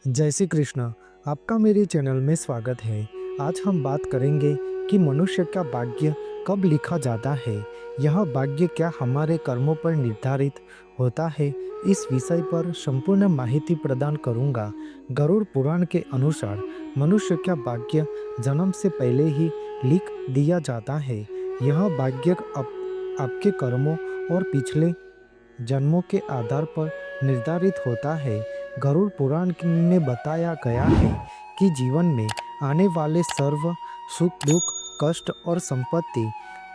जय श्री कृष्ण। आपका मेरे चैनल में स्वागत है। आज हम बात करेंगे कि मनुष्य का भाग्य कब लिखा जाता है। यह भाग्य क्या हमारे कर्मों पर निर्धारित होता है, इस विषय पर संपूर्ण माहिती प्रदान करूंगा। गरुड़ पुराण के अनुसार मनुष्य का भाग्य जन्म से पहले ही लिख दिया जाता है। यह भाग्य आपके कर्मों और पिछले जन्मों के आधार पर निर्धारित होता है। गरुड़ पुराण में बताया गया है कि जीवन में आने वाले सर्व सुख दुख कष्ट और संपत्ति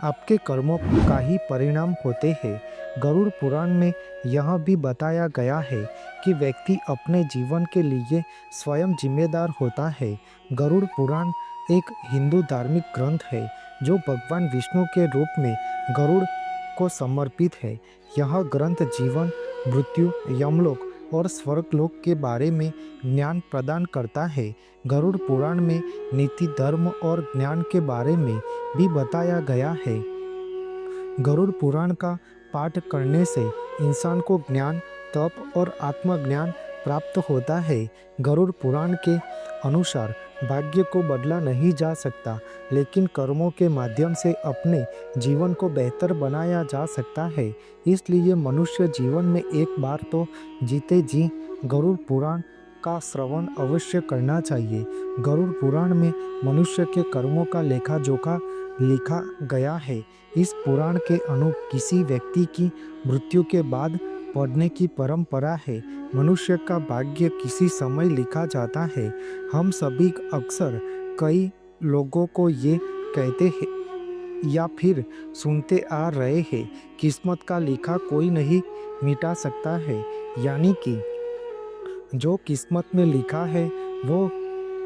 आपके कर्मों का ही परिणाम होते हैं। गरुड़ पुराण में यह भी बताया गया है कि व्यक्ति अपने जीवन के लिए स्वयं जिम्मेदार होता है। गरुड़ पुराण एक हिंदू धार्मिक ग्रंथ है जो भगवान विष्णु के रूप में गरुड़ को समर्पित है। यह ग्रंथ जीवन, मृत्यु, यमलोक और स्वर्गलोक के बारे में ज्ञान प्रदान करता है। गरुड़ पुराण में नीति, धर्म और ज्ञान के बारे में भी बताया गया है। गरुड़ पुराण का पाठ करने से इंसान को ज्ञान, तप और आत्मज्ञान प्राप्त होता है। गरुड़ पुराण के अनुसार भाग्य को बदला नहीं जा सकता, लेकिन कर्मों के माध्यम से अपने जीवन को बेहतर बनाया जा सकता है। इसलिए मनुष्य जीवन में एक बार तो जीते जी गरुड़ पुराण का श्रवण अवश्य करना चाहिए। गरुड़ पुराण में मनुष्य के कर्मों का लेखा जोखा लिखा गया है। इस पुराण के किसी व्यक्ति की मृत्यु के बाद पढ़ने की परंपरा है। मनुष्य का भाग्य किसी समय लिखा जाता है। हम सभी अक्सर कई लोगों को ये कहते हैं या फिर सुनते आ रहे हैं, किस्मत का लिखा कोई नहीं मिटा सकता है। यानी कि जो किस्मत में लिखा है वो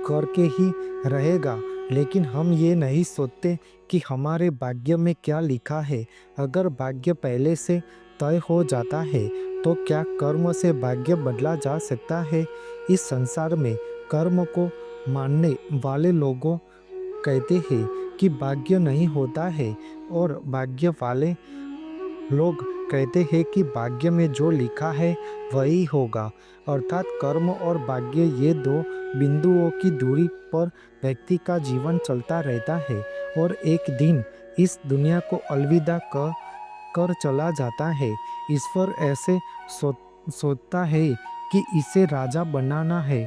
करके ही रहेगा। लेकिन हम ये नहीं सोचते कि हमारे भाग्य में क्या लिखा है। अगर भाग्य पहले से तय हो जाता है तो क्या कर्म से भाग्य बदला जा सकता है? इस संसार में कर्म को मानने वाले लोगों कहते हैं कि भाग्य नहीं होता है, और भाग्य वाले लोग कहते हैं कि भाग्य में जो लिखा है वही होगा। अर्थात कर्म और भाग्य, ये दो बिंदुओं की दूरी पर व्यक्ति का जीवन चलता रहता है और एक दिन इस दुनिया को अलविदा कर चला जाता है। ईश्वर ऐसे सोचता है कि इसे राजा बनाना है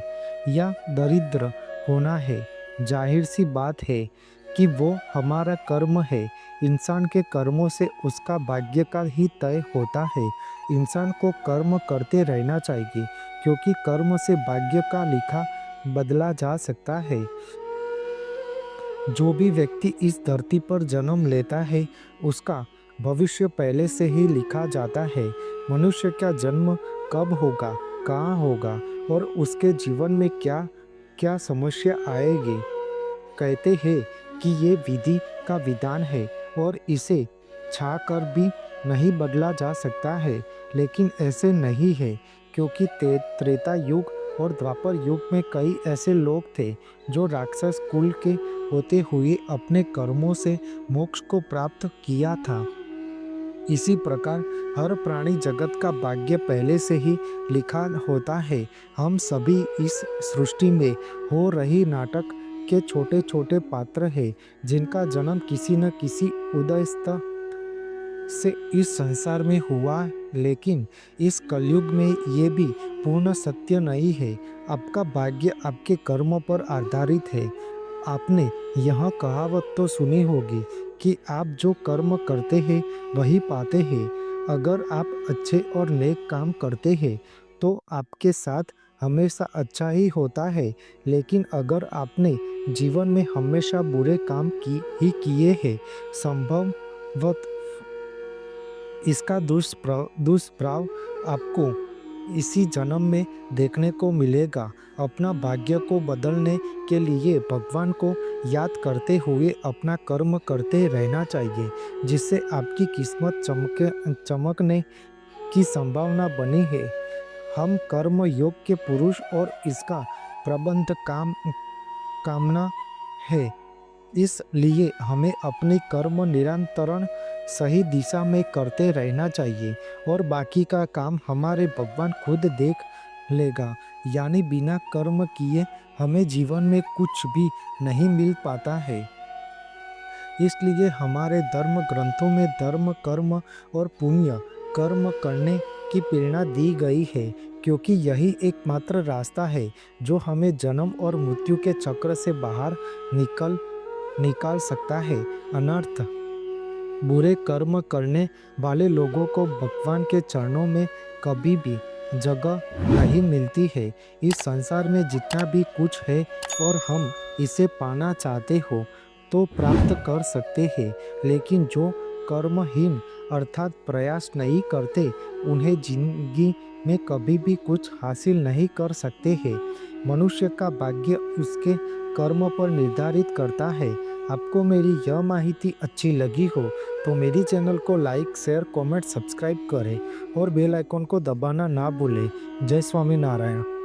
या दरिद्र होना है। जाहिर सी बात है कि वो हमारा कर्म है। इंसान के कर्मों से उसका भाग्य का ही तय होता है। इंसान को कर्म करते रहना चाहिए, क्योंकि कर्म से भाग्य का लिखा बदला जा सकता है। जो भी व्यक्ति इस धरती पर जन्म लेता है उसका भविष्य पहले से ही लिखा जाता है। मनुष्य का जन्म कब होगा, कहाँ होगा और उसके जीवन में क्या क्या समस्या आएगी, कहते हैं कि ये विधि का विधान है और इसे छा कर भी नहीं बदला जा सकता है। लेकिन ऐसे नहीं है, क्योंकि त्रेता युग और द्वापर युग में कई ऐसे लोग थे जो राक्षस कुल के होते हुए अपने कर्मों से मोक्ष को प्राप्त किया था। इसी प्रकार हर प्राणी जगत का भाग्य पहले से ही लिखा होता है। हम सभी इस सृष्टि में हो रही नाटक के छोटे छोटे पात्र हैं, जिनका जन्म किसी न किसी उदयस्थ से इस संसार में हुआ। लेकिन इस कलयुग में ये भी पूर्ण सत्य नहीं है। आपका भाग्य आपके कर्मों पर आधारित है। आपने यह कहावत तो सुनी होगी कि आप जो कर्म करते हैं वही पाते हैं। अगर आप अच्छे और नेक काम करते हैं तो आपके साथ हमेशा अच्छा ही होता है। लेकिन अगर आपने जीवन में हमेशा बुरे काम किए हैं, संभवत इसका दुष्प्रभाव आपको इसी जन्म में देखने को मिलेगा। अपना भाग्य को बदलने के लिए भगवान को याद करते हुए अपना कर्म करते रहना चाहिए, जिससे आपकी किस्मत चमकने की संभावना बनी है। हम कर्म योग के पुरुष और इसका प्रबंध कामना है। इसलिए हमें अपनी कर्म निरंतर सही दिशा में करते रहना चाहिए और बाकी का काम हमारे भगवान खुद देख लेगा। यानी बिना कर्म किए हमें जीवन में कुछ भी नहीं मिल पाता है। इसलिए हमारे धर्म ग्रंथों में धर्म कर्म और पुण्य कर्म करने की प्रेरणा दी गई है, क्योंकि यही एकमात्र रास्ता है जो हमें जन्म और मृत्यु के चक्र से बाहर निकल निकाल सकता है। अनर्थ बुरे कर्म करने वाले लोगों को भगवान के चरणों में कभी भी जगह नहीं मिलती है। इस संसार में जितना भी कुछ है और हम इसे पाना चाहते हो तो प्राप्त कर सकते हैं, लेकिन जो कर्महीन अर्थात प्रयास नहीं करते उन्हें जिंदगी में कभी भी कुछ हासिल नहीं कर सकते हैं। मनुष्य का भाग्य उसके कर्म पर निर्धारित करता है। आपको मेरी यह माहिती अच्छी लगी हो तो मेरी चैनल को लाइक शेयर कमेंट सब्सक्राइब करें और बेल आइकॉन को दबाना ना भूलें। जय स्वामीनारायण।